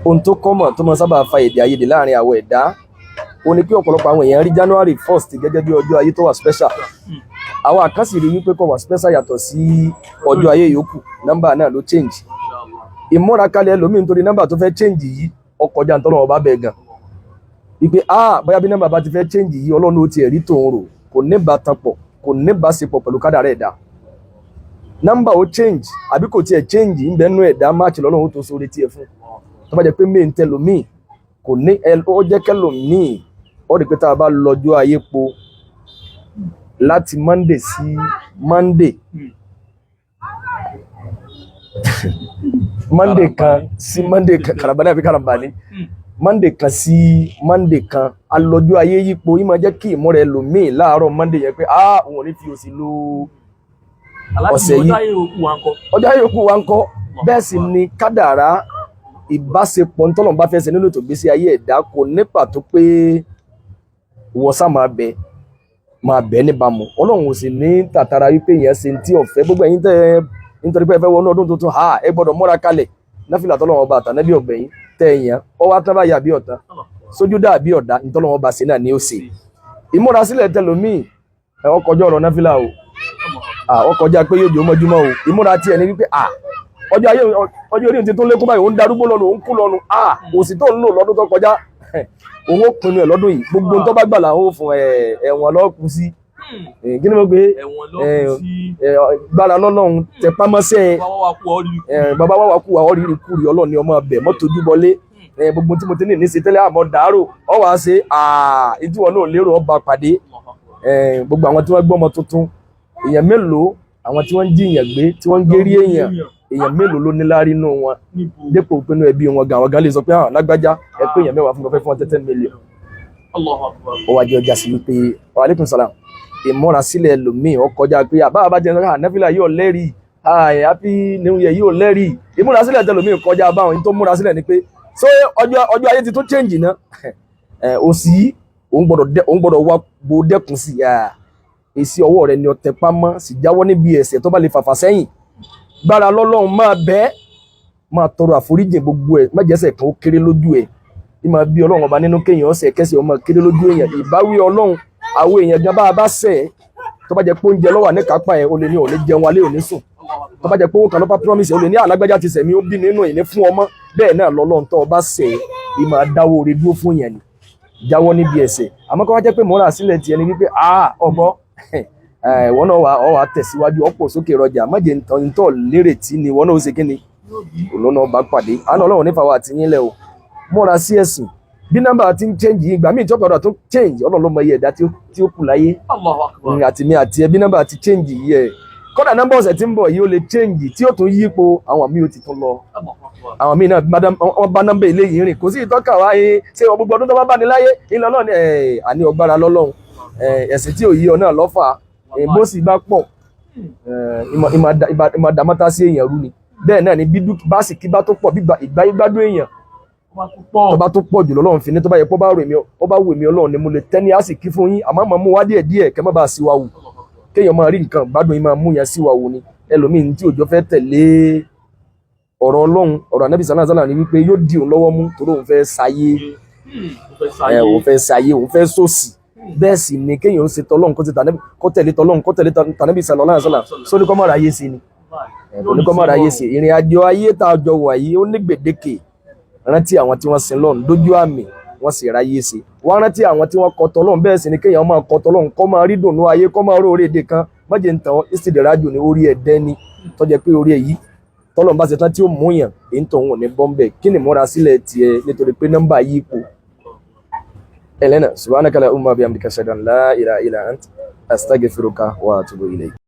ohun tó common tó máa sábà fa èdè àìyedè láàrin àwọn ẹ̀dá ó ní pé ọ̀pọ̀lọpọ̀ àwọn èèyàn rí January 1st gẹ́gẹ́ bí ọjọ́ ayé tó wà special àwọn àkánsì rí wípé kò wà special yàtọ̀ sí ọjọ́ ayé yòókù nọ́mbà náà ló change ìmúra kalẹ̀ ẹlòmíì nítorí nọ́mbà tó fẹ́ change yìí ọkọjá ntọ́lọ́ ọba bẹ̀ gan wípé bóyá bí nọ́mbà bá ti fẹ́ change yìí Ọlọ́run ó ti ẹ̀rí tòun rò kò ní bàtàn pọ̀ kò ní bàṣepọ̀ pẹ̀lú kádàrá ẹ̀dá nọ́mbà ó change àbí kò tiẹ̀ change ń bẹ́ẹ̀ nú ẹ̀dá máàcì lọ́lọ́run tó sórí tiẹ̀ fún tó bá jẹ́ pé main tẹlòmíì kò ní ó jẹ́ kẹlòmíì ó rí pé tá a bá lọ́jọ́ ayé po láti Monday sí Monday Monday kan sí Monday kan karambani àbí karambani Monday kan sí Monday kan alọ́jọ́ ayé yípo yìí máa jẹ́ kí ìmúra ẹlòmíì láàárọ̀ Monday yẹn pé òun ò ní fi òsì lo ọ̀sẹ̀ yìí ọjọ́ ayé yòókù wa ń kọ́ bẹ́ẹ̀ sì ni kádàrá ìbáṣepọ̀ ntọ́lọ́run bá fẹ́ ṣe nínú ètò ìgbésí ayé ẹ̀dá kò ní pàtó pé wọ́sà máa bẹ̀ níbàámu Ọlọ́run ò sì ní tàtàrà wípé èèyàn ṣe ti ọ̀fẹ́ gbogbo ẹ̀yin tẹ́ nítorí pé ẹ fẹ́ wọnú ọdún tuntun ẹ gbọ́dọ̀ múra kalẹ̀ náfìlà tọ́lọ́run ọba àtànẹ́bí ọ̀gbẹ̀yìn tẹ́ èèyàn ọwọ́ atán báyà bí ọ̀tá sójú dà bí ọ̀dá ntọ́lọ́run ọba sí náà ni ó ṣe ìmúrasílẹ̀ tẹlòmíì ọkọjọ́ ọ̀rọ̀ náfìlà o ọkọjá pé yóò jẹ́ ọmọjúmọ́ o ìmúra tiẹ̀ ní wípé ọjọ́ orí ti tó lékún báyìí ó ń darúgbó lọ́nu ó ń kú lọ́nu òsì tó ń lò lọ́dún tó kọjá òun ó pinnu ẹ̀ lọ́dún yìí gbogbo tó bá gbà làwọn ò fún ẹ̀wọ̀n lọ́kùn sí kí ni mo gbé gbára lọ́lọ́run tẹpámọ́sẹ́ bàbá wa kú àwọn rírì kúrì Ọlọ́run ni ọmọ ọbẹ̀ mọ́tò ojúbọlé gbogbo tí mo ti ní ṣe tẹ́lẹ̀ àmọ́ dàárò ọ wá ṣe ìdíwọ̀n náà lérò ọba pàdé gbogbo àwọn tí wọ́n gbọ́ ọmọ tuntun èèyàn mélòó àwọn tí wọ́n ń jíyàn gbé tí wọ́n ń gérí èèyàn mélòó ló ní lárí inú wọn dépò pinnu ẹbí wọn gan àwọn gan lè sọ pé lágbájá ẹ pé èèyàn mẹ́wàá fún ọfẹ́ fún wọn 10 million ó wá jẹ́ ọjà sí wípé wa alaikum salam ìmúra sílẹ̀ lòmíì ó kọjá pé àbá bá jẹ́ náfìlà yóò lẹ́rìí happy new year yóò lẹ́rìí ìmúra sílẹ̀ tẹlòmíì kọjá báwọn tó múra sílẹ̀ ni pé ṣé ọjọ́ ayé ti tó change náà òsì òun gbọ́dọ̀ wá bo dẹ́kun sí èsì ọwọ́ rẹ̀ ni ọ̀tẹ̀ pamọ́ sì jáwọ́ níbi ẹ̀ṣẹ̀ tó bá lè fàfà sẹ́yìn gbára lọ́lọ́run máa bẹ́ẹ̀ máa tọrọ àforíjì gbogbo ẹ̀ má jẹ́sẹ̀ kan ó kéré lójú ẹ̀ ní máa bí Ọlọ́run ọba nínú kéèyàn ọ̀sẹ̀ kẹsẹ̀ ọmọ kéré lójú èèyàn ìbáwí Ọlọ́run àwọn èèyàn gan bá a bá sẹ̀ tó bá jẹ́ pé oúnjẹ lọ́wọ́ ní kápá ẹ̀ o lè ní òní jẹun alẹ́ òní sùn tó bá jẹ́ pé owó kan lọ́pàá promise o lè ní alágbájá ti sẹ̀mí ó bí nínú ìní fún ọmọ bẹ́ẹ̀ náà lọ́lọ́run tó bá sẹ̀ ì máa dáwọ́ orí dúró fún yẹn ni jáwọ́ níbi ẹ̀ṣẹ̀ àmọ́ kó wá jẹ́ pé mọ́ra sílẹ̀ tiẹ̀ ni wípé ọgbọ́ wọn náà wà tẹ̀síwájú ọ̀pọ̀ sókè rọjà májè ntọ́ lérè tí ni wọn náà ó ṣe kíni olóńà ọba pàdé àná Ọlọ́run nífa wa àtìyín lẹ o múra sí ẹ̀sìn bí nọ́mbà ti ń change yìí ìgbà míì tí ọ̀pọ̀ ọ̀dọ̀ tó change Ọlọ́run ló mọ iye ẹ̀dá tí ó kù láyé àtìmí àti ẹ bí nọ́mbà ti change yìí ẹ̀ kọ́dà nọ́mbà ọ̀sẹ̀ tí ń bọ̀ yìí ó lè change tí ó tún yípo àwọn míì ó ti tún lọ àwọn míì náà wọ́n bá nọ́mbà ilé yìí rìn kò sí ìtọ́ka wa ṣé gbogbo ọdún tó bá bá ní láyé ìlọ náà ni àní ọgbára lọ́lọ́run ẹ̀sìn tí ò yí ọ náà lọ́fà bó sì bá pọ̀ ìmọ̀ dàmọ́ta sí èèyàn rú ni bẹ́ẹ̀ náà ni bí básìkí bá tó pọ̀ ìgbà ìgbádùn èèyàn tó bá tó pọ̀ jù lọ́lọ́run fi ní tó bá yẹ kó bá wù mí Ọlọ́run ni mo lè tẹ́ ní àsìkí fún yín àmọ́ mọ̀ mú wá díẹ̀ kẹ́ má bàa sí wa wù kéèyàn máa rí nǹkan gbádùn yín máa mú yẹn sí wa wù ni ẹlòmíín tí òjò fẹ́ tẹ̀lé ọ̀rọ̀ Ọlọ́run ọ̀rọ̀ Ànábì sallallahu alaihi wasallam ni wípé yóò di òun lọ́wọ́ mú torí òun fẹ́ sáyé òun fẹ́ sòsì bẹ́ẹ̀ sì ni kéèyàn ó ṣe tọ́lọ́run kó tẹ̀lé tọ́lọ́run kó tẹ̀lé tànàbí sallallahu alaihi wasallam sóní kọ́ mọ́ra ayé sí ni kò ní kọ́ mọ́ra ayé sí ìrìn àjò ayé tá a jọ wà yìí ó ní gbèdéke rántí àwọn tí wọ́n sin lọ́run dójú àmì wọ́n sì ráyé sí wọ́n rántí àwọn tí wọ́n kọ́ tọ́lọ́run bẹ́ẹ̀ sì ni kéèyàn máa kọ́ tọ́lọ́run kọ́ máa rí dùnú ayé kọ́ máa róore èdè kan májè ń tàn ìsìdìrájò ní orí ẹ̀dẹ́ ni tó jẹ́ pé orí èyí tọ́lọ́run bá ṣe tán tí ó mú yàn èyí tó ń wọ̀ ní bọ́m̀bẹ̀ kí ni múra sílẹ̀ tiẹ̀ nítorí pé nọ́mbà yìí kù Elena, subhanaka la umma bihamdika ashhadu an la ilaha illa ant astaghfiruka wa atubu ilayk.